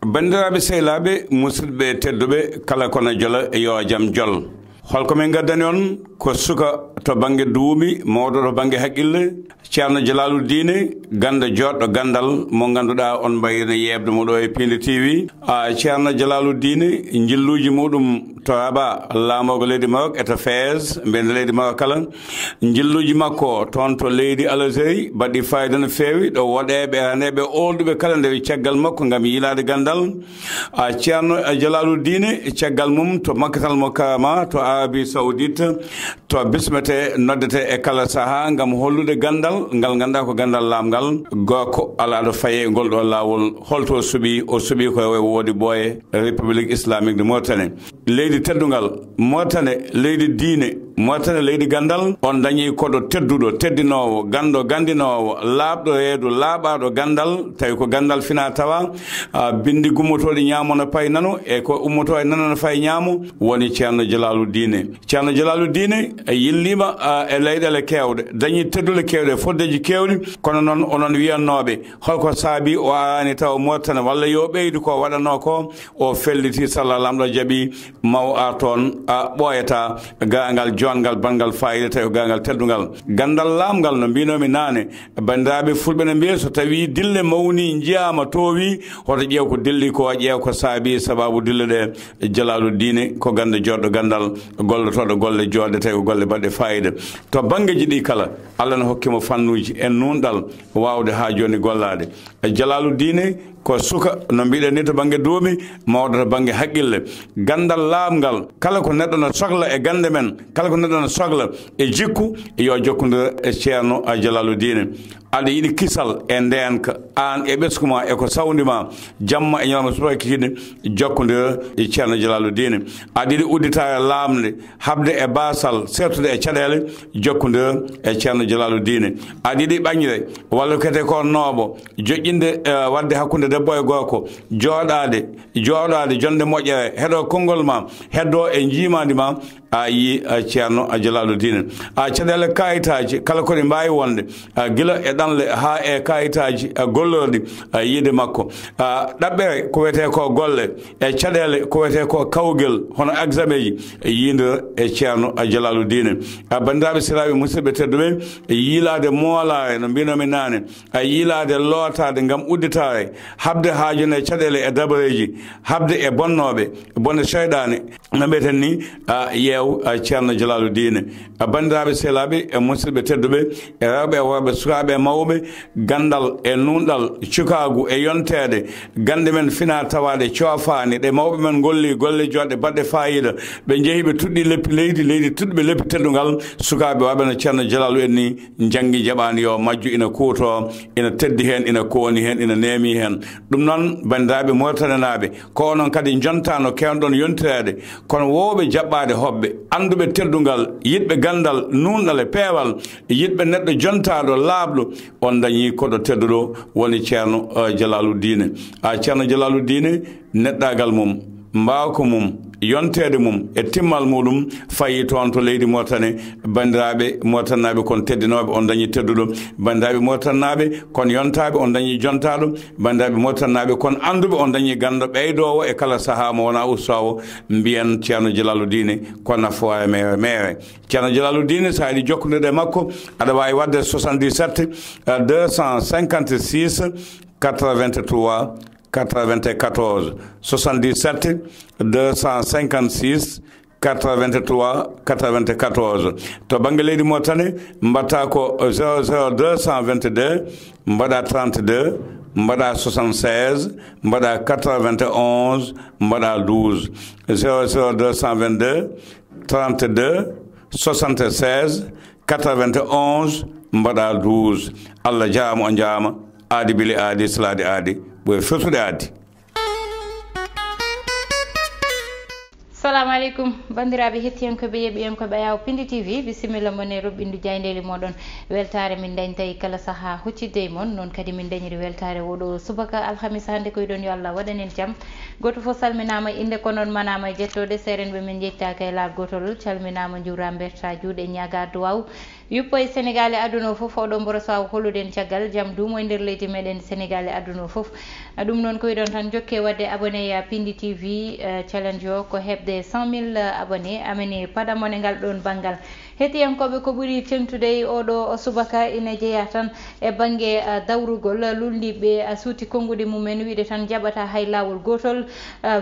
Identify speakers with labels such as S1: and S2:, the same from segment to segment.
S1: bandiraɓe sehlaɓe musidɓe tedduɓe kala kono jola yo jam jol holko min gaddani on ko suka to banggue duuɓi mawɗo to banggue haqqille ceerno Jalaluddine ganda joɗɗo gandal mo ganduɗa on mbayino yebde mo ɗo e Pinde TV ceerno Jalaluddine jilluji muɗum to aba laamogo leydi Maroc e to Fès mbende leydi Maroc kala jilluji makko toon to leydi Algérie baɗɗi fayida no feewi ɗo woɗeɓe aneɓe olduɓe kala nde caggal makko gam yilade gandal ceerno Jalaluddine caggal mum to makkatal mo kama to Arabie Saoudite to bismete noddete e kala saaha gam hollude gandal ngal ganda ko gandal lamgal goko alaɗo faye ngol ɗo lawol holto o suuɓi ko wodi ɓooye République islamique de Mauritanie leydi teddugal Mauritanie leydi diine Mauritanie leydi gandal on dañi koɗo tedduɗo teddinowo gandinowo laaɓɗo reedu laaɓaɗo gandal tawi ko gandal fina tawa bindi gummotoɗi ñamono pay nano e ko ummoto e nanono fay ñaamo woni ceerno Jalaluddine yillima e leyɗele kewɗe dañi teddule kewɗe foddeji kewɗi kono noon onon wiyannoɓe holko saabi o arani taw Mauritanie walla yo ɓeydu ko waɗano ko o felliti sallah lamɗo jaaɓi maw a toon ɓoyata gangal jongal bangal fayida tawi gangal teddugal gandal lamgal no mbinomi nane bandiraɓe fulɓe ne mbiya so tawi dille mawni jiyama towi hoto ƴeew ko dilli ko ƴeew ko saabi sababu dille ɗe Jalaluddine ko ganda joɗɗo gandal gollotoɗo golle joɗɗe tawi ko golle baɗɗe fayida to banggueji ɗi kala Allah ne hokkimo fannuji en nunɗal wawde ha joni gollade Jalaluddine ko suka no mbiɗen ni to banggue duuɓi mawɗo to banggue haqqille gandal laamgal kala ko neɗɗo no sohla e gande men kala ko neɗɗo no sohla e jikku yo jokkodira e ceerno Jalaluddine aɗa yiɗi kisal e ndenka an e ɓeskuma e ko sawdima jamma e ñalawma suba kikiɗe jokkodira e ceerno Jalaluddine aɗa yiɗi udditare lamde habde e basal sertude e caɗele jokkodira e ceerno Jalaluddine aɗa yiɗi ɓañre walla kete ko nooɓo joƴƴinde wadde hakkude debbo e gorko joɗade jonde moƴƴere heɗo konngol ma heddo e jiimadi ma a yi ceerno Jalaluddine caɗele kayitaji kala koɗe mbawi wonde gila e ɗanle ha e kayitaji gollorɗi yiide makko ɗaɓɓere ko wiyete ko golle e caɗele ko wiyete ko kawgel hono examen ji yidira e ceerno Jalaluddine bandiraɓe siraɓe musidɓe tedduɓe yiilade moolare no mbinomi nane yiilade lootade gam udditare habde haajune e caɗele e dabareji habde e bonnoɓe bonde cheyɗane no mbiyeten ni yeew ceerno Jalaluddine bandiraɓe sehlaɓe e musidɓe tedduɓe e rewɓe e worɓe sukaɓe e mawɓe gandal e nunɗal cukagu e yontede gande men fina tawade coofani ɗe mawɓe men golli golle joɗɗe baɗɗe fayida ɓe jeehi ɓe tuɗɗi leppi leydi tuɗɗiɓe leppi teddugal sukaɓe waɓe no ceerno Jalalu en ni janggi jaɓani yo majju ina kuuto ina teddi hen ina kooni hen ina neemi hen ɗum noon bandiraɓe Mauritanie naɓe ko onon kadi jontano kewɗon yontirede kono wowɓe jaɓɓade hoɓɓe anduɓe teddugal yiɗɓe gandal nunɗal e peewal yiɗɓe neɗɗo jontaɗo laaɓɗo on dañi koɗo tedduɗo woni ceerno Jalaluddine ceerno Jalaluddine neɗɗagal mum mbawko mum yontede mum e timmal muɗum fayi toon to leydi Mauritanie bandiraɓe Mauritanaɓe kon teddinoɓe on dañi tedduɗo bandiraɓe Mauritanaɓe kon yontaɓe on dañi jontaɗo bandiraɓe Mauritanaɓe kon anduɓe on dañi gando ɓeydowo e kala saaha mo wona ustawo mbiyen ceerno Jalaluddine kono nafo e mere ceerno Jalaluddine sa yiɗi jokkodirde makko aɗa wawi wadde 77 256 83 94 77 256 83 94 to banggue leydi Mauritanie mbatta ko 00222 mbaɗa 32 mbaɗa 76 mbaɗa 91 mbaɗa 12 00222 32 76 91 mbaɗa 12 Allah jaama on jaama aadi bili aadi salade aadi ɓoye firtude aadi
S2: assalamu aleykum bandiraɓe hettiyankoɓe yeeɓiyankoɓe Aôut Pinde TV bisimilla mon e roɓɓindu jaydeli moɗon weltare min dañi tawi kala saaha huccidde e moon noon kadi min dañiri weltare oɗo subaka alhamisa hande koyɗon yo Allah waɗanen jaam goto foof salminama inde ko noon manama e jettode serenɓe min jettaka e laaɓgotol calminama juurama berta juuɗe ñaga duwaw yuppo e Sénégal e aduna fof oɗo mboro sawa hollude caggal jam dumo e nder leydi meɗen Sénégal e aduna fof ɗum noon ko wiɗon tan jokke wadde abonné ya Pindi TV challenge o ko hebde 100 000 abonné amene padamone ngal ɗon banggal hettiyankoɓe ko ɓuuri tengtude oɗo subaka ina jeeya tan e banggue dawrugol lulliɓe suuti konngudi mumen wiide tan jaɓata hay lawol gotol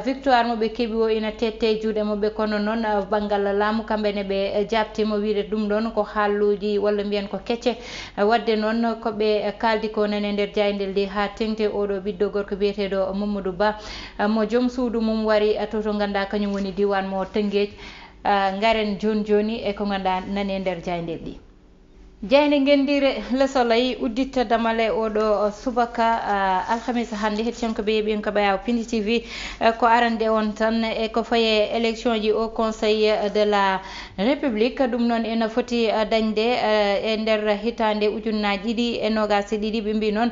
S2: victoire moɓe keeɓi o ina tette juuɗe moɓe kono noon banggal laamu kamɓene ɓe jabtima wiide ɗum ɗon ko haalluji walla mbiyen ko kecce wadde noon koɓe kaldi ko nane nder jayndel ndi ha tengte oɗo ɓiɗɗo gorko biyeteɗo Mamadou Ba mo joom suudu mum wari to ganduɗa kañum woni diwan mo Tëngéej ngaren joni e ko ganduɗa nane nder jayndel ɗi jeyde gendire Le Soleil udditta damale oɗo subaka alhamisa hande hettiyanko ɓe yeeɓi en ko ɓayaw Pindi TV ko arande on tan e ko faye élection ji au conseil de la république ɗum noon ena foti dañde e nder hitande ujunnaji ɗiɗi e nogasi ɗiɗi ɓe mbi noon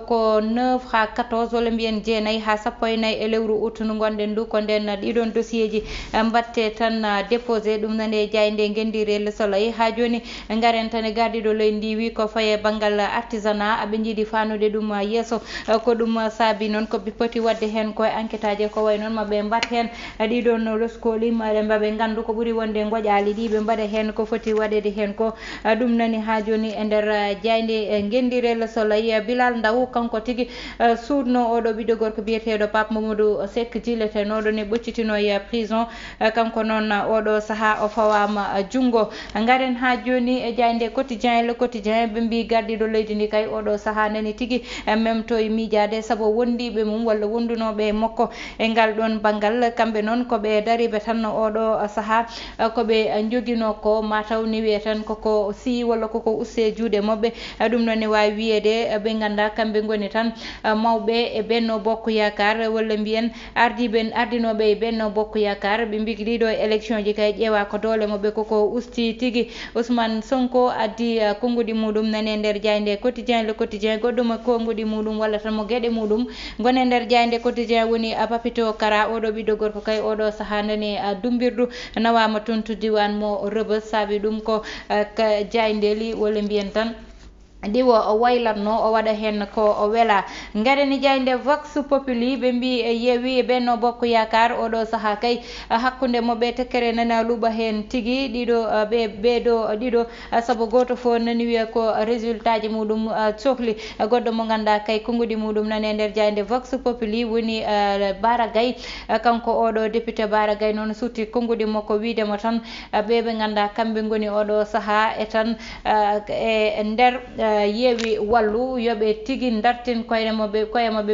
S2: ko 9 ha 14 walla mbiyen jeenayyi ha 14 e lewru août ndu gonɗen ndu ko nden ɗiɗon dossier ji mbatte tan déposé ɗum noon e jayde gendire Le Soleil ha joni garen tan gardiɗo leydi ndi wi ko faye banggal artisanat aɓe jiiɗi fanude ɗum yeeso ko ɗum saabi noon koɓe poti wadde hen koye enquête aji ko way noon maɓe mbat hen ɗiɗon loskoli maɓe gandu ko ɓuuri wonde goƴali ɗi ɓe mbaɗa hen ko foti waɗede hen ko ɗum nani ha joni e nder jayde gendire Le Soleil Bilal Ndaw kanko tigui suudno oɗo ɓiɗɗo gorko biyeteɗo Pape Mamadou Seck jilletenoɗo ne ɓoccitino e prison kanko noon oɗo saaha o fawama junggo garen ha joni e jayde quotidien Le Quotidien ɓe mbi gardiɗo leydi ndi kay oɗo saaha nani tigui même to e miijade saabu wondiɓe mum walla wondunoɓe makko e ngal ɗon banggal kamɓe noon koɓe dariɓe tan oɗo saaha koɓe joguino ko mataw ni wiye tan koko si walla koko uste juuɗe mabɓe ɗum noon ne wawi wiyede ɓe ganda kamɓe goni tan mawɓe e Benno Bokk Yakar walla mbiyen ardinoɓe e Benno Bokk Yakar ɓe mbi ɗiɗo élection ji kay ƴeewa ko doole mabɓe koko usti tigui Ousmane Sonko addi konngudi muɗum nane nder jayde quotidien Le Quotidien goɗɗum konngudi muɗum walla tan mo gueɗe muɗum gone nder jayde quotidien woni Papito Kara oɗo ɓiɗɗo gorko kay oɗo saaha nani dumbirdu nawama toon to diwan mo Rebeuss saabi ɗum ko jaydeli walla mbiyen tan ɗiwo o waylatno o waɗa hen ko o weela garani jayde Vox Populi ɓe mbi yeewi Benno Bokk Yakar oɗo saaha kay hakkude moɓe tekkere nana luuɓa hen tigui ɗiɗo ɗiɗo saabu goto fo nani wiya ko résultat ji muɗum sohli goɗɗo mo ganduɗa kay konngudi muɗum nane nder jayde Vox Populi woni Bara Gaye kanko oɗo député Bara Gaye noon sutti konngudi makko widemo tan ɓe ganduɗa kamɓe goni oɗo saaha e tan e nder yeewi wallu yoɓe tigui dartin koye mabɓe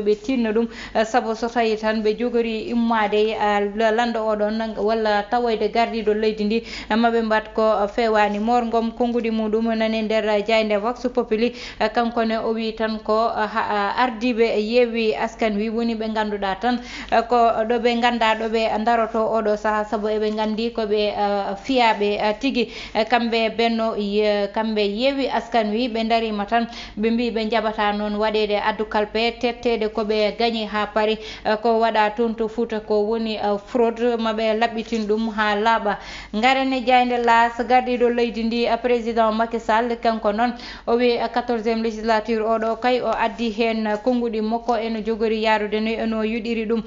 S2: ɓe tinno ɗum saabu so tawi tan ɓe jogori immade lando oɗon walla tawoyde gardiɗo leydi ndi maɓe mbat ko fewani Mor Ngom konngudi muɗum nane nder jayde Vox Populi kankone o wi tan ko ardiɓe yeewi askan wi woni ɓe ganduɗa tan ko ɗo ɓe ganda ɗo ɓe daroto oɗo saaha saabu eɓe gandi koɓe fiyaɓe tigui kamɓe kamɓe yeewi askan wi ɓe darima tan ɓe mbi ɓe jaɓata noon waɗede addu kalpe tettede koɓe gagni ha paari ko waɗa toon to Fouta ko woni fraude maɓe laɓɓitin ɗum ha laaɓa garane jayde L'As gardiɗo leydi ndi président Macky Sall kanko noon o wi 14e législature oɗo kay o addi hen konngudi makko eno jogori yarude no eno yuɗiri ɗum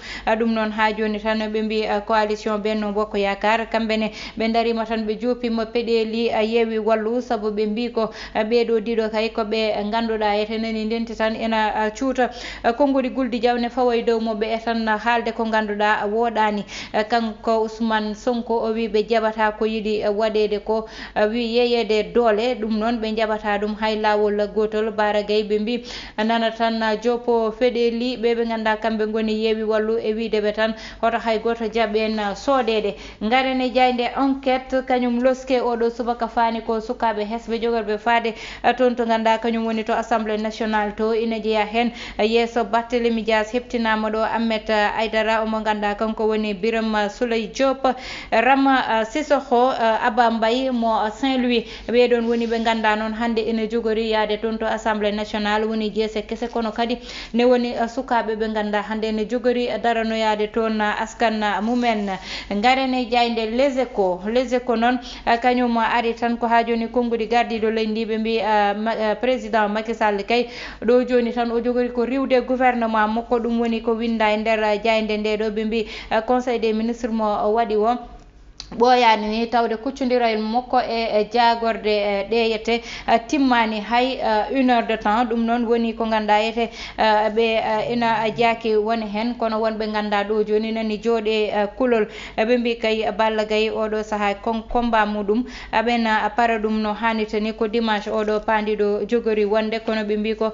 S2: noon ha joni tan ɓe mbi coalition Benno Bokk Yakar kamɓene ɓe darima tan ɓe jopima peɗeli yeewi wallu saabu ɓe mbi ko ɓeɗo ɗiɗo kay koɓe ganduɗa ete nani ndenti tan ena cuuta konngudi Guldi Diawne fawoye dow moɓe e tan haalde ko ganduɗa woɗani kanko Ousmane Sonko o wi ɓe jaɓata ko yiiɗi waɗede ko wi yeyede doole ɗum noon ɓe jaɓata ɗum hay lawol gotol Bara Gaye ɓe mbi nana tan joppo feɗeli ɓe ganduɗa kamɓe goni yeewi wallu e wideɓe tan hoto hay goto jaɓen soodede garane jayde enquête kañum loske oɗo subaka fani ko sukaɓe hesɓe jogorɓe faade toon to ganda kanyum woni to assemblée nationale to ina jeeya hen yeso Barthélémy Dias heptinama ɗo Ahmed Aïdara omo ganda kanko woni Birame Souleye Diop Rama Sissoko Aba Mbaye mo Saint-Louis ɓeɗon woni ɓe ganda noon hande ina jogori yaade toon to assemblée nationale woni jeese kese kono kadi ne woni sukaɓe ɓe ganda hande ne jogori daranoyade toon askan mumen garene jayde les échos noon kañum ari tan ko ha joni konngudi gardiɗo leydiɓe mbi président Macky Sall kay ɗo joni tan o jogori ko riwde gouvernement makko ɗum woni ko winda e nder jayde nde ɗo ɓe mbi conseil des ministres mo waɗi o ɓooyani ni tawde kuccodiral makko e jagorde ɗeyete timmani hay 1 heure de temps ɗum noon woni ko ganda yete ɓe ina jaaki woni hen kono wonɓe ganda ɗo joni nani jooɗe kulol ɓe mbi kay Balla Gaye oɗo saaha combat muɗum aɓena para ɗum no hannirta ni ko dimanche oɗo pandiɗo jogori wonde kono ɓe mbi ko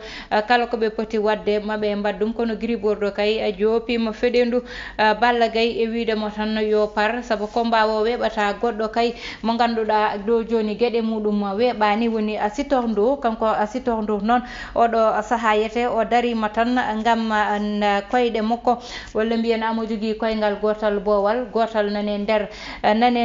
S2: kala koɓe poti wadde maɓe mbaɗɗum kono Gris Bordeaux kay joopima feɗendu Balla Gaye e widemo tan yo par saabu combat o weɓata goɗɗo kay mo ganduɗa ɗo joni gueɗe muɗum weɓani woni Sitor Ndour kanko Sitor Ndour noon oɗo saaha yete o darima tan gam koyɗe makko walla mbiyen amo jogui koyngal gotal boowal gotal nane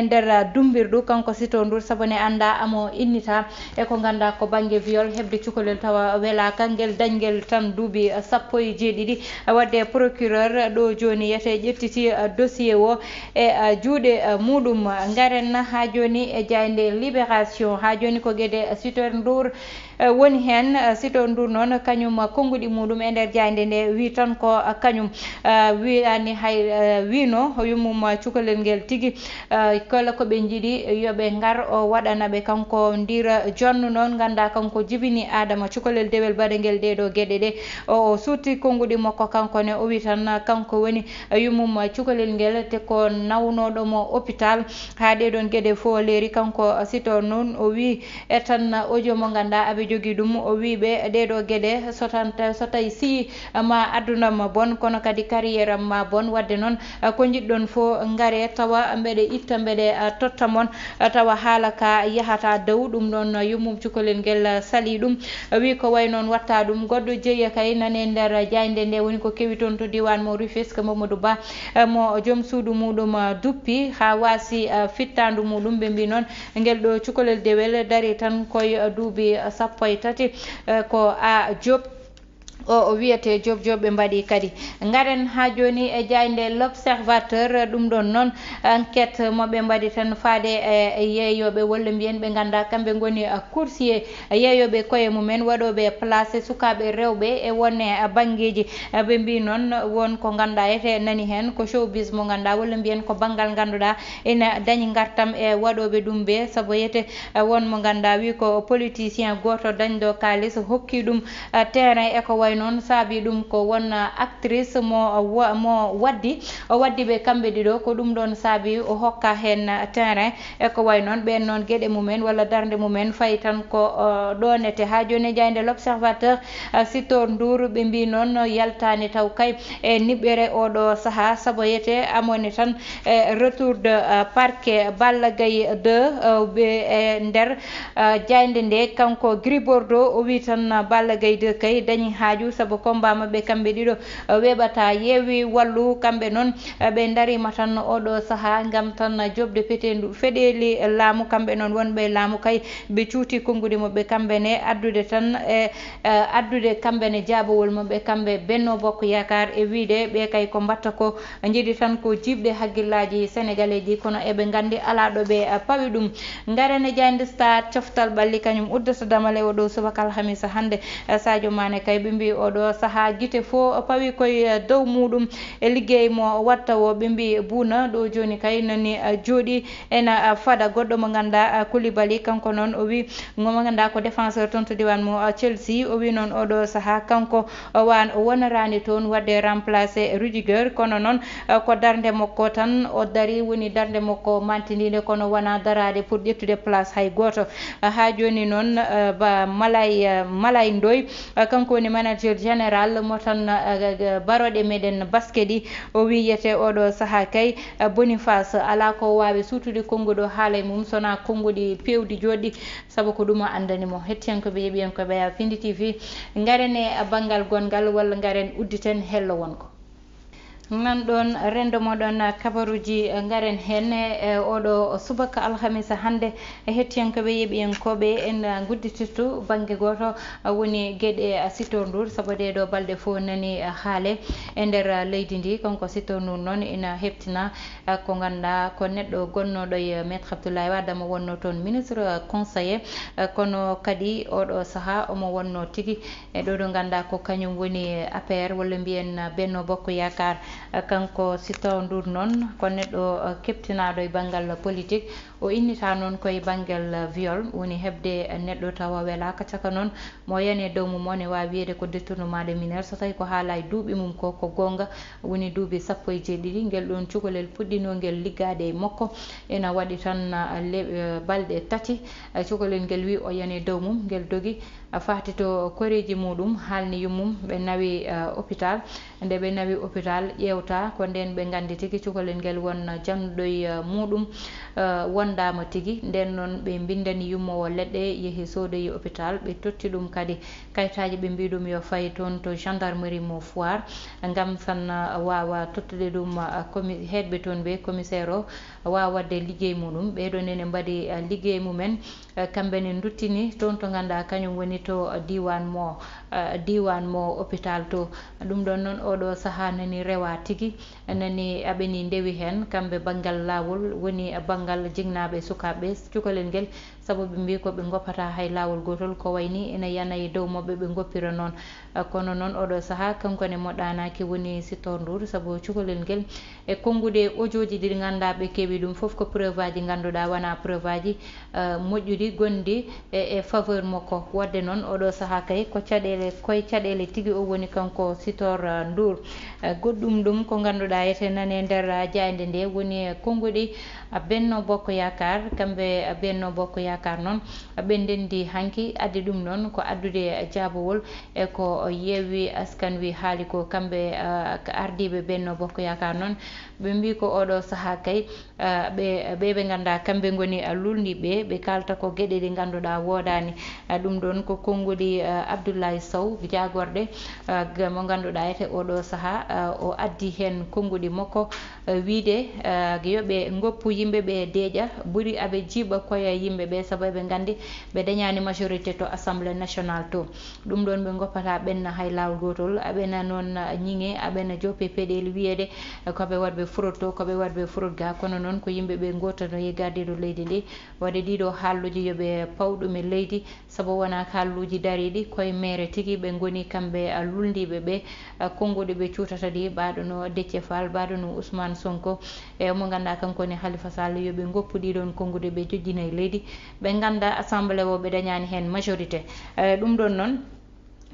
S2: nder dumbirdu kanko Sitor Ndour saabu ne anda amo innita e ko ganda ko banggue viol hebde cukalel tawa welaka guel dañguel tan duuɓi 17 wadde procureur ɗo joni yete ƴettiti dossier o e juuɗe muɗum garen ha joni e jayde libération ha joni ko gueɗe Sitor Ndour woni hen Sitor Ndour noon kañum konngudi muɗum e nder jayde nde wi tan ko kañum wiani hay wino yumum cukalel ngel tigui kala koɓe jiiɗi yoɓe gar o waɗanaɓe kanko ndira jonno noon ganda kanko jibini Adama cukalel dewel baɗa ngel ɗeɗo gueɗe ɗe o sutti konngudi makko kanko ne o wi tan kanko woni yumum cukalel ngel te ko nawnoɗomo hôpital ha ɗeɗon gueɗe fo leeri kanko Sitor noon o wi e tan audio mo ganda aɓe jogui ɗum o wi ɓe ɗeɗo gueɗe so tawi si ma adunam bon kono kadi carriére am ma bon wadde noon ko jiɗɗon fo gaare tawa mbeɗe itta mbeɗe totta mon tawa haala ka yahata dow ɗum ɗon yummum cukalel ngel sali ɗum wi ko way noon watta ɗum goɗɗo jeeya kay nane nder jayde nde woni ko kewi toon to diwan mo Rufisque Mamadou Ba mo joom suudu muɗum duppi ha wasi fittandu muɗum ɓe mbi noon ngel ɗo cukalel dewel dari tan koye duuɓi 13 ko a Diop o wiyete Diop ɓe mbaɗi kadi garen ha joni e jayde l'observateur ɗum ɗon noon enquête moɓe mbaɗi tan faade e yeeyoɓe walla mbiyen ɓe ganda kamɓe goni coursier yeeyoɓe koye mumen waɗoɓe placé sukaɓe rewɓe e wonne banggueji ɓe mbi noon won ko ganda yete nani hen ko showbiz mo ganda walla mbiyen ko banggal ganduɗa ina dañi gartam e waɗoɓe ɗum ɓe saabu yete won mo ganda wi ko politicien goto dañɗo kalis hokki ɗum terrain e ko way noon saabi ɗum ko won actrice mo waddi ɓe kamɓe ɗiɗo ko ɗum ɗon saabi o hokka hen terrain e ko way noon ɓen noon gueɗe mumen walla darde mumen fayi tan ko ɗonete ha joni jayde l'observateur Sitor Ndour ɓe mbi noon yaltani taw kay e niɓɓere oɗo saaha saabu yete amoni tan e retour de parquet Balla Gaye 2 ɓe e nder jayde nde kanko Gris Bordeaux o wi tan Balla Gaye 2 kay dañi haaju saabu combat mabɓe kamɓe ɗiɗo weɓata yeewi wallu kamɓe noon ɓe darima tan oɗo saaha gam tan jobde petendu feɗeli laamu kamɓe noon wonɓe laamu kay ɓe cuuti konngudi mabɓe kamɓe ne addude tan e addude kamɓe ne jaabowol mabɓe kamɓe Benno Bokk Yakar e wiide ɓe kay ko mbatta ko jiiɗi tan ko jibde hagguillaji sénégalais ji kono eɓe gandi ala ɗo ɓe pawi ɗum garene jayde Star coftal ɓalli kañum uddata damale oɗo subaka alhamisa hande Sadio Mané kay ɓe mbi oɗo saaha guite fo pawi koye dow muɗum e liggey mo watta o ɓe mbi Bouna ɗo joni kay nani jooɗi ena fada goɗɗo mo ganda Koulibaly kanko noon o wi mo ganda ko défenseur toon to diwan mo Chelsea o wi noon oɗo saaha kanko wonarani toon wadde remplacé Rudiger kono noon ko darde makko tan o dari woni darde makko mantiniɗe kono wona darade pour ƴettude place hay goto ha joni noon Malay Ndoye kanko woni manager manager général mo tan baroɗe meɗen baskedi o wiyete oɗo saaha kay Boniface ala ko wawi sutude konguɗo haala mum sona konguɗi pewdi joɗɗi saabu ko ɗum o andanimo. hettiyankoɓe yeeɓiyankoɓe ɓeya Pindi TV garen e banggal gongal walla garen udditen hello wonko nan ɗon rendo moɗon kabaruji garen hen e oɗo subaka alhamisa hande hettiyankoɓe yeeɓiyankoɓe en gudditirtu banggue goto woni gueɗe Sitor Ndour saabu ɗeɗo balɗe fo nani haale e nder leydi ndi konko Sitor Ndour noon ina heptina ko ganduɗa ko neɗɗo gonnoɗo e maître Abdoulaye Wade mo wonno toon ministre conseiller kono kadi oɗo saaha omo wonno tigui e ɗo ɗo ganduɗa ko kañum woni APR walla mbiyen Benno Bokk Yakar kanko Sitor Ndour noon ko neɗɗo keptinaɗo e banggal politique o innita noon koye banggal viol woni hebde neɗɗo tawa welaka caka noon mo yani dow mum on e wawi wiyede ko détournement de mineur so tawi ko haala e duuɓi mum ko gonga woni duuɓi 17 guel ɗon cukalel puɗɗino guel liggade e makko ena waɗi tan balɗe tati cukalel guel wi o yani dow mum guel dogui fati to koreji muɗum halni yummum ɓe nawi hôpital nde ɓe nawi hôpital ƴewta ko nden ɓe gandi tigui cukalel guel won janduɗo muɗum wondama tigui nden noon ɓe bindani yummowo leɗɗe yeehi sodoyi hôpital ɓe totti ɗum kadi kayitaji ɓe mbi ɗum yo fayi toon to gendarmerie mo Foire gam tan wawa tottude ɗum heɗɓe toon ɓe commissaire o wawa wadde ligguey muɗum ɓeɗo nene mbaɗi ligguey mumen kamɓene duttini toon to ganduɗa kañum woni to diwan mo hôpital to ɗum ɗon noon oɗo saaha nani rewa tigui nani aɓeni ndewi hen kamɓe banggal lawol woni banggal jignaɓe sukaɓe cukalel guel saabu ɓe mbi ko ɓe goppata hay lawol gotol ko wayni ene yanayi dow mabɓe ɓe goppira noon kono noon oɗo saaha kankone moɗɗanaki woni Sitor Ndour saabu cukalel guel e kongude audio ji ɗi ganduɗa ɓe keeɓi ɗum foof ko preuve aji ganduɗa wona preuve aji moƴƴuɗi gondi e faveur makko wadde noon oɗo saaha kay ko caɗele koye caɗele tigui o woni kanko Sitor Ndour goɗɗum ɗum ko ganduɗa ete nane nder jayde nde woni konguɗi Benno Bokk Yakar kamɓe Benno Bokk Yakar noon ɓe ndendi hanki addi ɗum noon ko addude jaabowol e ko yeewi askan wi haali ko kamɓe ardiɓe Benno Bokk Yakar noon ɓe mbi ko oɗo saaha kay ɓe ganduɗa kamɓe goni lulniɓe ɓe kalta ko gueɗe ɗe ganduɗa wodani ɗum ɗon ko konguɗi Abdoulaye Sow jagorɗe mo ganduɗa ete oɗo saaha o addi hen konguɗi makko wiide yoɓe goppu yimɓeɓe deeƴa ɓuuri aɓe jiiɓa koye yimɓeɓe saabu eɓe gandi ɓe dañani majorité to assemblée nationale to ɗum ɗon ɓe goppata ɓenna hay lawol gotol aɓena noon ñiŋe aɓena joppe peɗeli wiyede koɓe waɗɓe fraude to koɓe waɗɓe fraude ga kono noon ko yimɓeɓe gotano e gardiɗo leydi ndi waɗi ɗiɗo haalluji yoɓe pawɗum e leydi saabu wona haalluji dariɗi koye maire tigui ɓe goni kamɓe luldiɓe ɓe konguɗi ɓe cutata ɗi baɗono Déthié Fall baɗono Ousmane Sonko e mo ganduɗa kankone Halifa Sall yoɓe goppu ɗiɗon konguɗi ɓe jojjina e leydi ɓe ganda assemblée o ɓe dañani hen majorité ɗum ɗon noon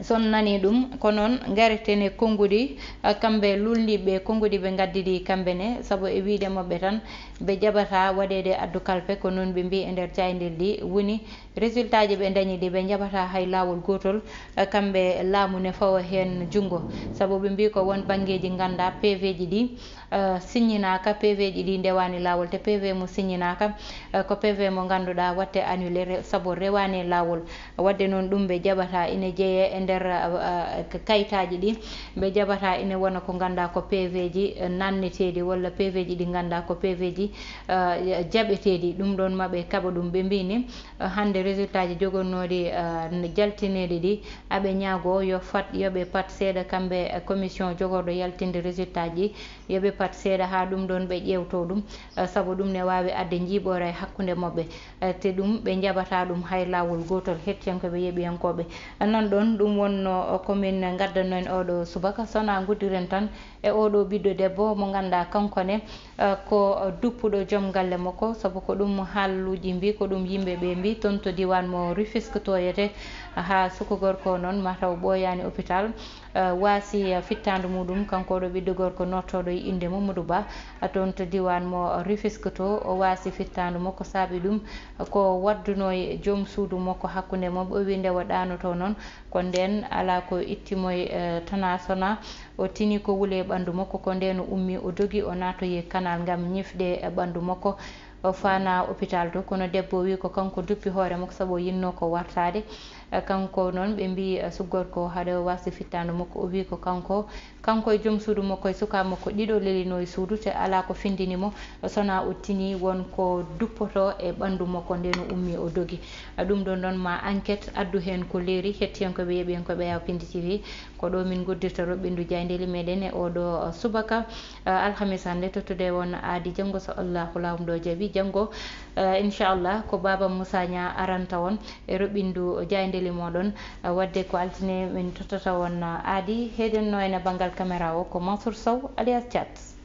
S2: son nani ɗum ko noon garetene konguɗi kamɓe lulniɓe konguɗi ɓe gaddiɗi kamɓene saabu e wiide mabɓe tan ɓe jaɓata waɗede addu kalpe ko noon ɓe mbi e nder jayndel ɗi woni résultat ji ɓe dañi ɗi ɓe jaɓata hay lawol gotol kamɓe laamu ne fawa hen junggo saabu ɓe mbi ko won banggueji ganda PV ji ɗi signanaka PV ji ɗi ndewani lawol te PV mo signanaka ko PV mo ganduɗa watte annulé saabu rewani lawol wadde noon ɗum ɓe jaɓata ine jeeye e nder kayitaji ɗi ɓe jaɓata ine wona ko ganda ko PV ji nanneteɗi walla PV ji ɗi ganda ko PV ji jaɓeteɗi ɗum ɗon maɓe kaɓa ɗum ɓe mbini hande résultat ji jogonnoɗi jaltineɗi ɗi aɓe ñaago yo fat yoɓe pat seeɗa kamɓe commission jogorɗo yaltinde résultat ji yoɓe pat seeɗa ha ɗum ɗon ɓe ƴewto ɗum saabu ɗum ne wawi adde jiiɓore e hakkude mabɓe te ɗum ɓe jaɓata ɗum hay lawol gotol hettiyankoɓe yeeɓiyankoɓe nan ɗon ɗum wonno komin gaddanno en oɗo subaka sona guddiren tan e oɗo ɓiɗɗo debbo mo ganduɗa kankone ko duppuɗo joom galle makko saabu ko ɗum haalluji mbi ko ɗum yimɓeɓe mbi toon to diwan mo Rufisque toyete ha suka gorko noon mataw ɓoyani hôpital waasi fittandu muɗum kanko ɗo ɓiɗɗo gorko nottoɗo e inde Mamadou Ba toon to diwan mo Rufisque to o waasi fittandu makko saabi ɗum ko wadduno e joom suudu makko hakkude mabɓe o wi nde o ɗanoto noon ko nden nden ala ko ittimoy tana sona o tini ko wule ɓandu makko ko ndeno ummi o dogi o natoyi canal ngam ñifde ɓandu makko o fana hôpital to kono debbo wi ko kanko duppi hoore makko saabu o yinno ko wartade kanko noon ɓe mbi suggorko haɗa wasi fittande makko o wi ko kanko e joom suudu makko e suka makko ɗiɗo lelino e suudu te ala ko findinimo sona o tini wonko duppoto e ɓandu makko ndeno ummi o dogi ɗum ɗon noon ma enquête addu hen ko leeri hettiyankoɓe yeeɓiyankoɓe Yaw Pindi TV ko ɗo min guddirta roɓɓindu jayndeli meɗen e oɗo subaka alhamis hande tottude won aadi janggo so allahu lawmɗo jaaɓi janggo inchallah ko Baba Moussa Nia aranta won e roɓɓindu jayndeli moɗon wadde ko altine min tottata won aadi heɗen no ene banggal caméra o ko Mansour Sow alias Thiat